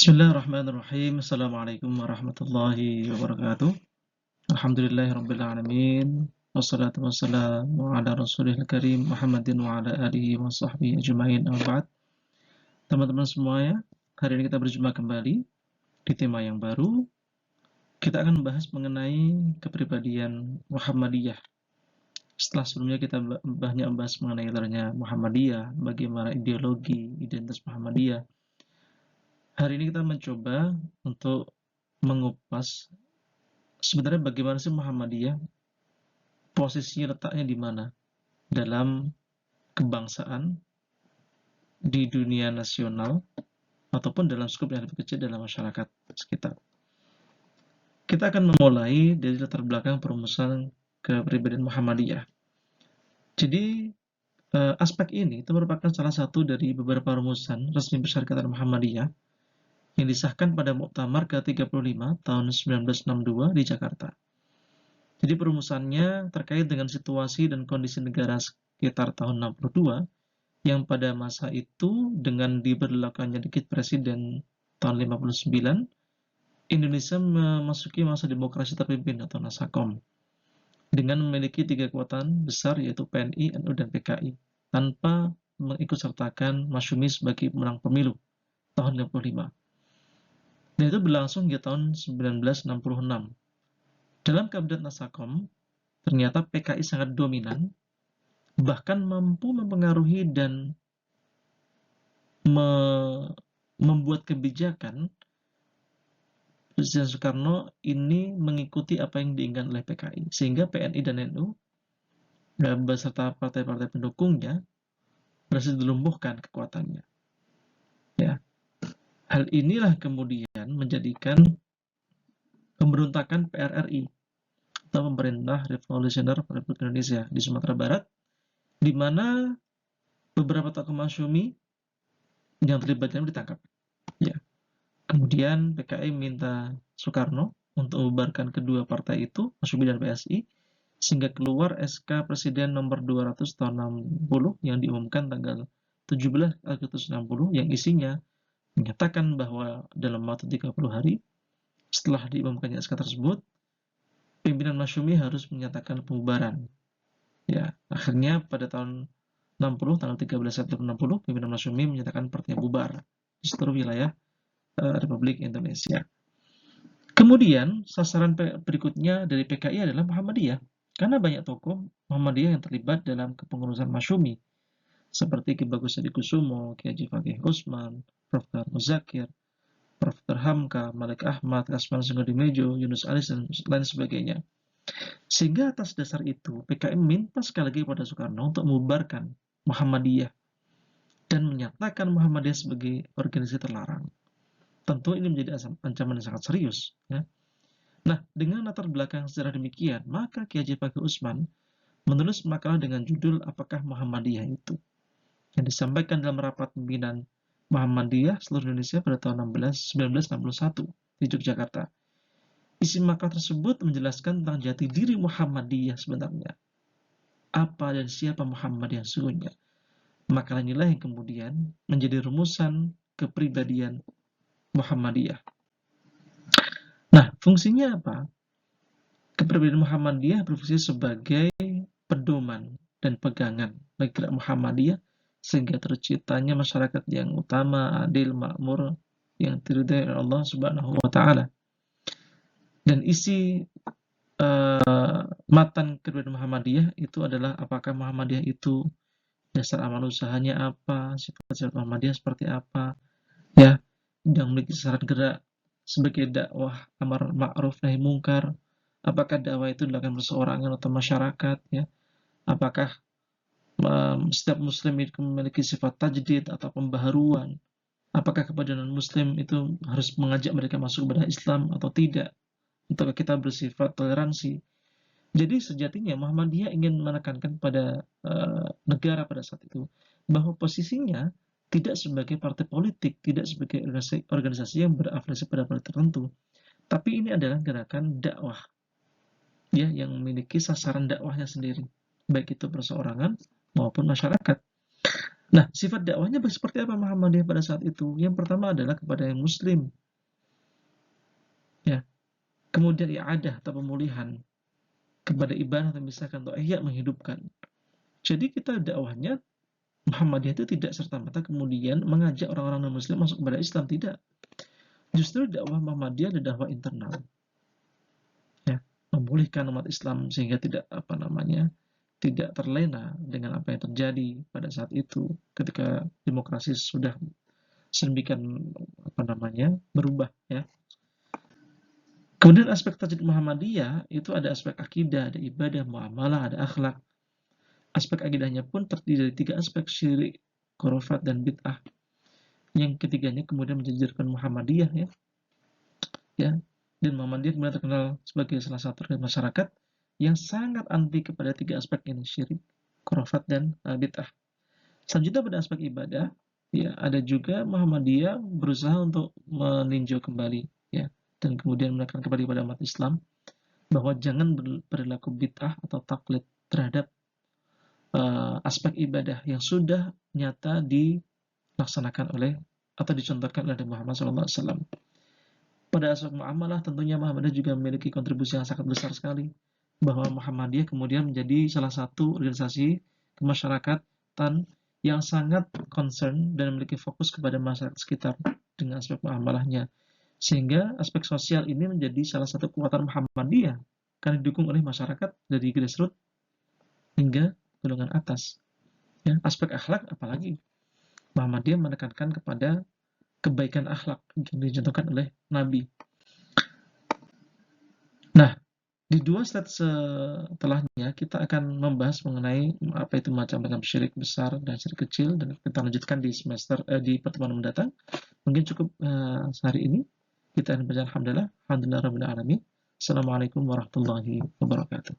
Bismillahirrahmanirrahim. Assalamualaikum warahmatullahi wabarakatuh. Alhamdulillahirabbil alamin. Wassalatu wassalamu ala rasulil karim Muhammadin wa ala alihi wa sahbihi ajmain. Amma ba'd. Teman-teman semuanya, hari ini kita berjumpa kembali di tema yang baru. Kita akan membahas mengenai kepribadian Muhammadiyah. Setelah sebelumnya kita banyak membahas mengenai lahirnya Muhammadiyah, bagaimana ideologi, identitas Muhammadiyah. Hari ini kita mencoba untuk mengupas sebenarnya bagaimana sih Muhammadiyah, posisinya letaknya di mana dalam kebangsaan, di dunia nasional, ataupun dalam skup yang lebih kecil dalam masyarakat sekitar. Kita akan memulai dari latar belakang perumusan kepribadian Muhammadiyah. Jadi, aspek ini itu merupakan salah satu dari beberapa rumusan resmi Persyarikatan Muhammadiyah yang disahkan pada Muktamar ke-35 tahun 1962 di Jakarta. Jadi perumusannya terkait dengan situasi dan kondisi negara sekitar tahun 62 yang pada masa itu dengan diberlakukannya Dekret Presiden tahun 59, Indonesia memasuki masa demokrasi terpimpin atau Nasakom dengan memiliki 3 kekuatan besar yaitu PNI, NU, dan PKI tanpa mengikutsertakan Masyumi sebagai pemenang pemilu tahun 65. Dan itu berlangsung hingga tahun 1966. Dalam Kabinet Nasakom, ternyata PKI sangat dominan, bahkan mampu mempengaruhi dan membuat kebijakan. Presiden Soekarno ini mengikuti apa yang diinginkan oleh PKI, sehingga PNI dan NU beserta partai-partai pendukungnya berhasil dilumpuhkan kekuatannya. Ya, hal inilah kemudian menjadikan pemberontakan PRRI atau Pemerintah Revolusioner Republik Indonesia di Sumatera Barat, di mana beberapa tokoh Masyumi yang terlibat ditangkap. Ya. Kemudian PKI minta Soekarno untuk membubarkan kedua partai itu, Masyumi dan PSI, sehingga keluar SK Presiden nomor 200 tahun 60 yang diumumkan tanggal 17 Agustus 60 yang isinya menyatakan bahwa dalam waktu 30 hari setelah diumumkannya SK tersebut, pimpinan Masyumi harus menyatakan pembubaran. Ya, akhirnya pada tahun 60, tanggal 13 September 60, pimpinan Masyumi menyatakan partainya bubar di seluruh wilayah Republik Indonesia. Kemudian sasaran berikutnya dari PKI adalah Muhammadiyah, karena banyak tokoh Muhammadiyah yang terlibat dalam kepengurusan Masyumi, seperti Ki Bagus Hadikusumo, Ki Haji Fakih Usman, Prof. Muzakir, Prof. Hamka, Malik Ahmad, Kasman Sunggudimejo, Yunus Alis, dan lain sebagainya. Sehingga atas dasar itu, PKI minta sekali lagi kepada Soekarno untuk membubarkan Muhammadiyah dan menyatakan Muhammadiyah sebagai organisasi terlarang. Tentu ini menjadi ancaman yang sangat serius. Ya. Nah, dengan latar belakang sejarah demikian, maka Ki Haji Fakih Usman menulis makalah dengan judul Apakah Muhammadiyah itu? Yang disampaikan dalam rapat pimpinan Muhammadiyah seluruh Indonesia pada tahun 1961 di Yogyakarta. Isi makalah tersebut menjelaskan tentang jati diri Muhammadiyah sebenarnya. Apa dan siapa Muhammadiyah sesungguhnya? Makalah inilah yang kemudian menjadi rumusan kepribadian Muhammadiyah. Nah, fungsinya apa? Kepribadian Muhammadiyah berfungsi sebagai pedoman dan pegangan bagi gerak Muhammadiyah sehingga terciptanya masyarakat yang utama, adil, makmur, yang diridhai oleh Allah Subhanahu wa taala. Dan isi matan kepribadian Muhammadiyah itu adalah apakah Muhammadiyah itu dasar amal usahanya apa, sifat-sifat Muhammadiyah seperti apa, ya, yang memiliki sasaran gerak sebagai dakwah amar ma'ruf nahi mungkar. Apakah dakwah itu dilakukan perseorangan atau masyarakat, ya? Apakah setiap muslim itu memiliki sifat tajdid atau pembaharuan? Apakah kepada non-muslim itu harus mengajak mereka masuk kepada Islam atau tidak? Ataukah kita bersifat toleransi? Jadi sejatinya Muhammadiyah ingin menekankan pada negara pada saat itu bahwa posisinya tidak sebagai partai politik, tidak sebagai organisasi yang berafiliasi pada partai tertentu, tapi ini adalah gerakan dakwah, ya, yang memiliki sasaran dakwahnya sendiri, baik itu perseorangan maupun masyarakat. Nah, sifat dakwahnya seperti apa Muhammadiyah pada saat itu? Yang pertama adalah kepada yang muslim. Ya. Kemudian i'adah atau pemulihan kepada ibadah atau misalkan atau ihya menghidupkan. Jadi kita dakwahnya Muhammadiyah itu tidak serta-merta kemudian mengajak orang-orang non-muslim masuk kepada Islam, tidak. Justru dakwah Muhammadiyah adalah dakwah internal. Ya, memulihkan umat Islam sehingga tidak tidak terlena dengan apa yang terjadi pada saat itu ketika demokrasi sudah sedemikian berubah, ya. Kemudian aspek tajdid Muhammadiyah itu ada aspek akidah, ada ibadah, muamalah, ada akhlak. Aspek akidahnya pun terdiri dari 3 aspek, syirik, khurafat, dan bid'ah. Yang ketiganya kemudian menjadikan Muhammadiyah, ya. Ya. Dan Muhammadiyah kemudian terkenal sebagai salah satu masyarakat yang sangat anti kepada 3 aspek ini, syirik, khurafat, dan bid'ah. Selanjutnya pada aspek ibadah, ya, ada juga Muhammadiyah berusaha untuk meninjau kembali, ya, dan kemudian menekan kembali pada umat Islam bahwa jangan berperilaku bid'ah atau taklid terhadap aspek ibadah yang sudah nyata dilaksanakan oleh atau dicontohkan oleh Muhammad SAW. Pada aspek muamalah tentunya Muhammadiyah juga memiliki kontribusi yang sangat besar sekali, bahwa Muhammadiyah kemudian menjadi salah satu organisasi kemasyarakatan yang sangat concern dan memiliki fokus kepada masyarakat sekitar dengan aspek muamalahnya. Sehingga aspek sosial ini menjadi salah satu kekuatan Muhammadiyah karena didukung oleh masyarakat dari grassroots hingga golongan atas. Ya, aspek akhlak apalagi Muhammadiyah menekankan kepada kebaikan akhlak yang dicontohkan oleh Nabi. Nah, di 2 slide setelahnya kita akan membahas mengenai apa itu macam-macam syirik besar dan syirik kecil, dan kita lanjutkan di pertemuan mendatang. Mungkin cukup hari ini. Kita akan baca alhamdulillah rabbil alamin. Assalamualaikum warahmatullahi wabarakatuh.